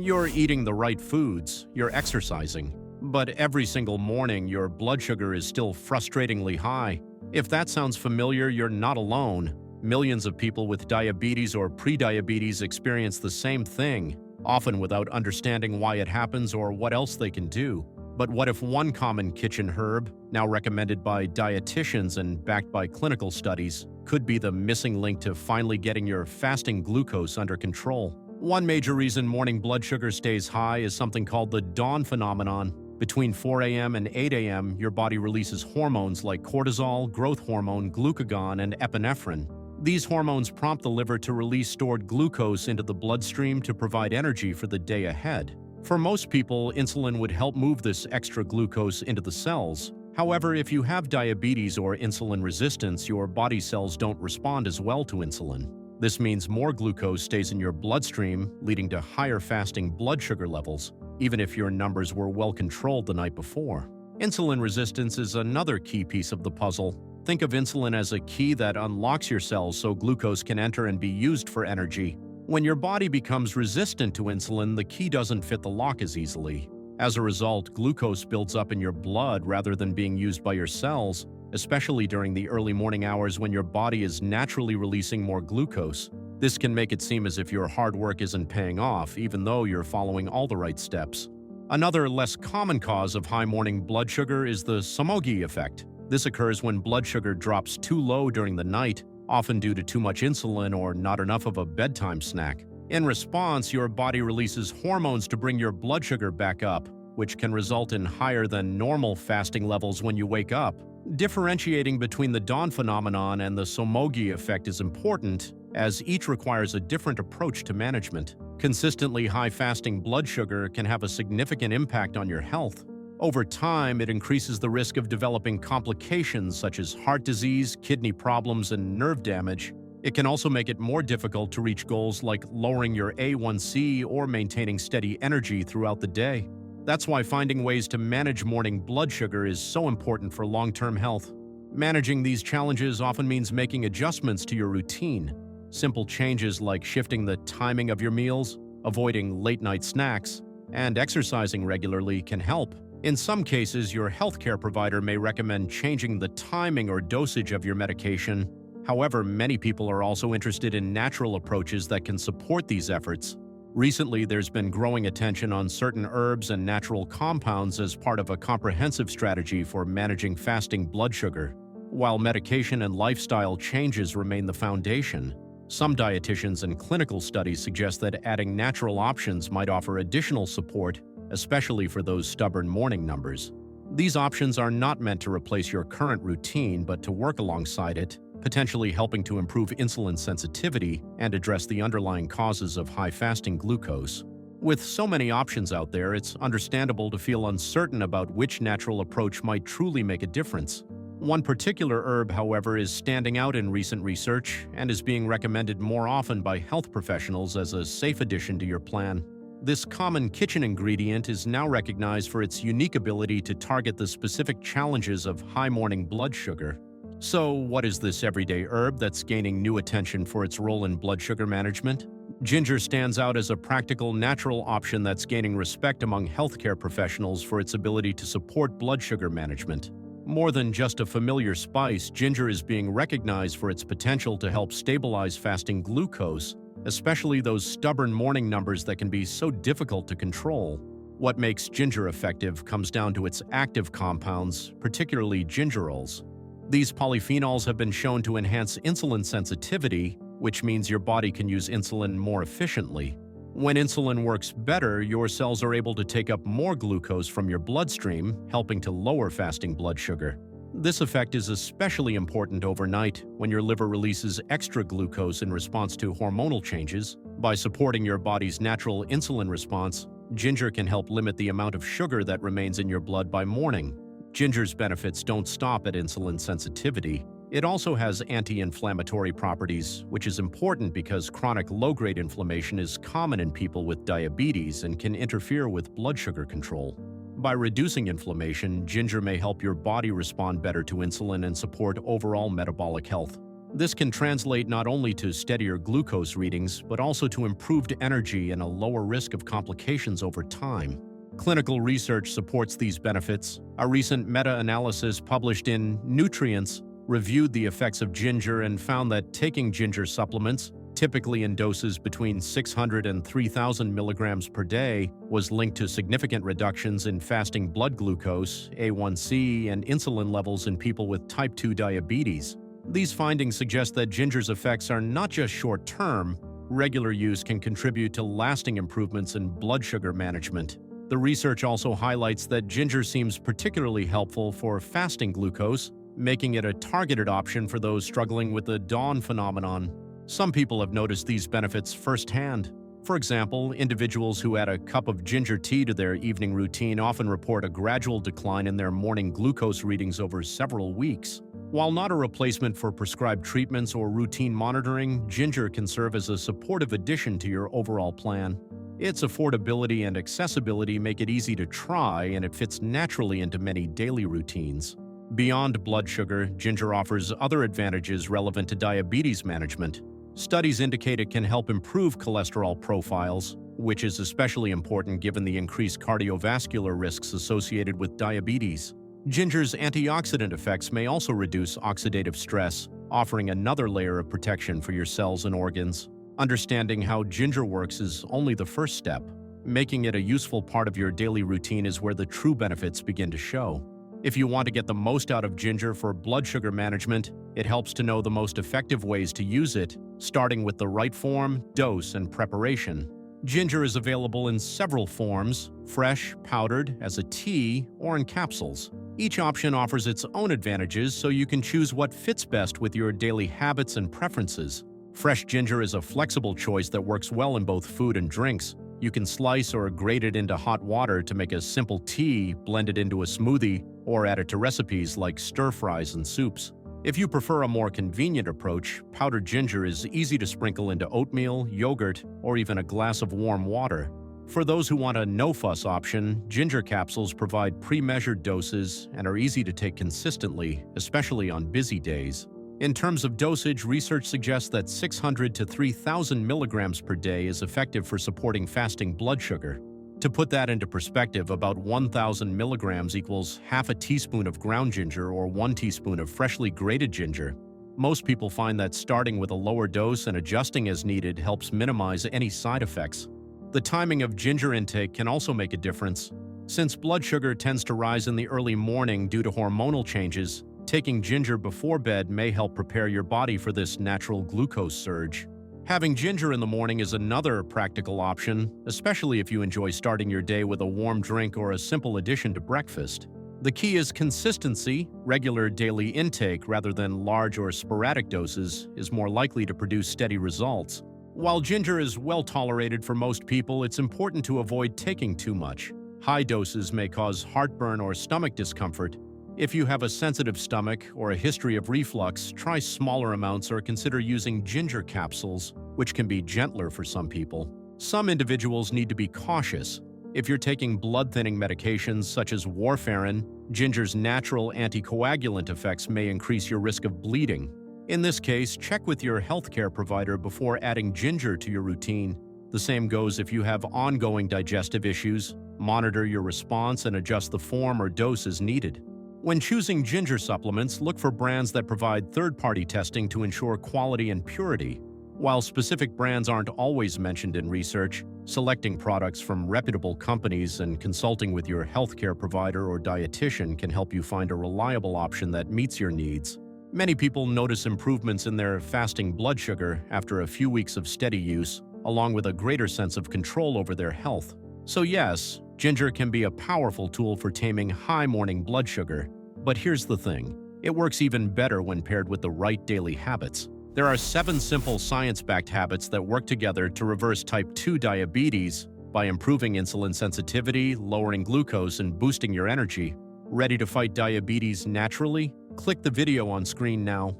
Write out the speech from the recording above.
You're eating the right foods, you're exercising, but every single morning your blood sugar is still frustratingly high. If that sounds familiar, you're not alone. Millions of people with diabetes or prediabetes experience the same thing, often without understanding why it happens or what else they can do. But what if one common kitchen herb, now recommended by dietitians and backed by clinical studies, could be the missing link to finally getting your fasting glucose under control? One major reason morning blood sugar stays high is something called the dawn phenomenon. Between 4 a.m. and 8 a.m., your body releases hormones like cortisol, growth hormone, glucagon, and epinephrine. These hormones prompt the liver to release stored glucose into the bloodstream to provide energy for the day ahead. For most people, insulin would help move this extra glucose into the cells. However, if you have diabetes or insulin resistance, your body cells don't respond as well to insulin. This means more glucose stays in your bloodstream, leading to higher fasting blood sugar levels, even if your numbers were well controlled the night before. Insulin resistance is another key piece of the puzzle. Think of insulin as a key that unlocks your cells so glucose can enter and be used for energy. When your body becomes resistant to insulin, the key doesn't fit the lock as easily. As a result, glucose builds up in your blood rather than being used by your cells, especially during the early morning hours when your body is naturally releasing more glucose. This can make it seem as if your hard work isn't paying off, even though you're following all the right steps. Another less common cause of high morning blood sugar is the Somogyi effect. This occurs when blood sugar drops too low during the night, often due to too much insulin or not enough of a bedtime snack. In response, your body releases hormones to bring your blood sugar back up, which can result in higher than normal fasting levels when you wake up. Differentiating between the dawn phenomenon and the Somogyi effect is important, as each requires a different approach to management. Consistently high fasting blood sugar can have a significant impact on your health. Over time, it increases the risk of developing complications such as heart disease, kidney problems, and nerve damage. It can also make it more difficult to reach goals like lowering your A1C or maintaining steady energy throughout the day. That's why finding ways to manage morning blood sugar is so important for long-term health. Managing these challenges often means making adjustments to your routine. Simple changes like shifting the timing of your meals, avoiding late-night snacks, and exercising regularly can help. In some cases, your healthcare provider may recommend changing the timing or dosage of your medication. However, many people are also interested in natural approaches that can support these efforts. Recently, there's been growing attention on certain herbs and natural compounds as part of a comprehensive strategy for managing fasting blood sugar. While medication and lifestyle changes remain the foundation, some dietitians and clinical studies suggest that adding natural options might offer additional support, especially for those stubborn morning numbers. These options are not meant to replace your current routine, but to work alongside it, potentially helping to improve insulin sensitivity and address the underlying causes of high fasting glucose. With so many options out there, it's understandable to feel uncertain about which natural approach might truly make a difference. One particular herb, however, is standing out in recent research and is being recommended more often by health professionals as a safe addition to your plan. This common kitchen ingredient is now recognized for its unique ability to target the specific challenges of high morning blood sugar. So, what is this everyday herb that's gaining new attention for its role in blood sugar management? Ginger stands out as a practical, natural option that's gaining respect among healthcare professionals for its ability to support blood sugar management. More than just a familiar spice, ginger is being recognized for its potential to help stabilize fasting glucose, especially those stubborn morning numbers that can be so difficult to control. What makes ginger effective comes down to its active compounds, particularly gingerols. These polyphenols have been shown to enhance insulin sensitivity, which means your body can use insulin more efficiently. When insulin works better, your cells are able to take up more glucose from your bloodstream, helping to lower fasting blood sugar. This effect is especially important overnight when your liver releases extra glucose in response to hormonal changes. By supporting your body's natural insulin response, ginger can help limit the amount of sugar that remains in your blood by morning. Ginger's benefits don't stop at insulin sensitivity. It also has anti-inflammatory properties, which is important because chronic low-grade inflammation is common in people with diabetes and can interfere with blood sugar control. By reducing inflammation, ginger may help your body respond better to insulin and support overall metabolic health. This can translate not only to steadier glucose readings, but also to improved energy and a lower risk of complications over time. Clinical research supports these benefits. A recent meta-analysis published in Nutrients reviewed the effects of ginger and found that taking ginger supplements, typically in doses between 600 and 3,000 milligrams per day, was linked to significant reductions in fasting blood glucose, A1C, and insulin levels in people with type 2 diabetes. These findings suggest that ginger's effects are not just short-term. Regular use can contribute to lasting improvements in blood sugar management. The research also highlights that ginger seems particularly helpful for fasting glucose, making it a targeted option for those struggling with the dawn phenomenon. Some people have noticed these benefits firsthand. For example, individuals who add a cup of ginger tea to their evening routine often report a gradual decline in their morning glucose readings over several weeks. While not a replacement for prescribed treatments or routine monitoring, ginger can serve as a supportive addition to your overall plan. Its affordability and accessibility make it easy to try, and it fits naturally into many daily routines. Beyond blood sugar, ginger offers other advantages relevant to diabetes management. Studies indicate it can help improve cholesterol profiles, which is especially important given the increased cardiovascular risks associated with diabetes. Ginger's antioxidant effects may also reduce oxidative stress, offering another layer of protection for your cells and organs. Understanding how ginger works is only the first step. Making it a useful part of your daily routine is where the true benefits begin to show. If you want to get the most out of ginger for blood sugar management, it helps to know the most effective ways to use it, starting with the right form, dose, and preparation. Ginger is available in several forms: fresh, powdered, as a tea, or in capsules. Each option offers its own advantages, so you can choose what fits best with your daily habits and preferences. Fresh ginger is a flexible choice that works well in both food and drinks. You can slice or grate it into hot water to make a simple tea, blend it into a smoothie, or add it to recipes like stir-fries and soups. If you prefer a more convenient approach, powdered ginger is easy to sprinkle into oatmeal, yogurt, or even a glass of warm water. For those who want a no-fuss option, ginger capsules provide pre-measured doses and are easy to take consistently, especially on busy days. In terms of dosage, research suggests that 600 to 3,000 milligrams per day is effective for supporting fasting blood sugar. To put that into perspective, about 1,000 milligrams equals half a teaspoon of ground ginger or 1 teaspoon of freshly grated ginger. Most people find that starting with a lower dose and adjusting as needed helps minimize any side effects. The timing of ginger intake can also make a difference. Since blood sugar tends to rise in the early morning due to hormonal changes, taking ginger before bed may help prepare your body for this natural glucose surge. Having ginger in the morning is another practical option, especially if you enjoy starting your day with a warm drink or a simple addition to breakfast. The key is consistency. Regular daily intake, rather than large or sporadic doses, is more likely to produce steady results. While ginger is well tolerated for most people, it's important to avoid taking too much. High doses may cause heartburn or stomach discomfort. If you have a sensitive stomach or a history of reflux, try smaller amounts or consider using ginger capsules, which can be gentler for some people. Some individuals need to be cautious. If you're taking blood-thinning medications such as warfarin, ginger's natural anticoagulant effects may increase your risk of bleeding. In this case, check with your healthcare provider before adding ginger to your routine. The same goes if you have ongoing digestive issues. Monitor your response and adjust the form or dose as needed. When choosing ginger supplements, look for brands that provide third-party testing to ensure quality and purity. While specific brands aren't always mentioned in research, selecting products from reputable companies and consulting with your healthcare provider or dietitian can help you find a reliable option that meets your needs. Many people notice improvements in their fasting blood sugar after a few weeks of steady use, along with a greater sense of control over their health. So yes, ginger can be a powerful tool for taming high morning blood sugar. But here's the thing, it works even better when paired with the right daily habits. There are 7 simple science-backed habits that work together to reverse type 2 diabetes by improving insulin sensitivity, lowering glucose, and boosting your energy. Ready to fight diabetes naturally? Click the video on screen now.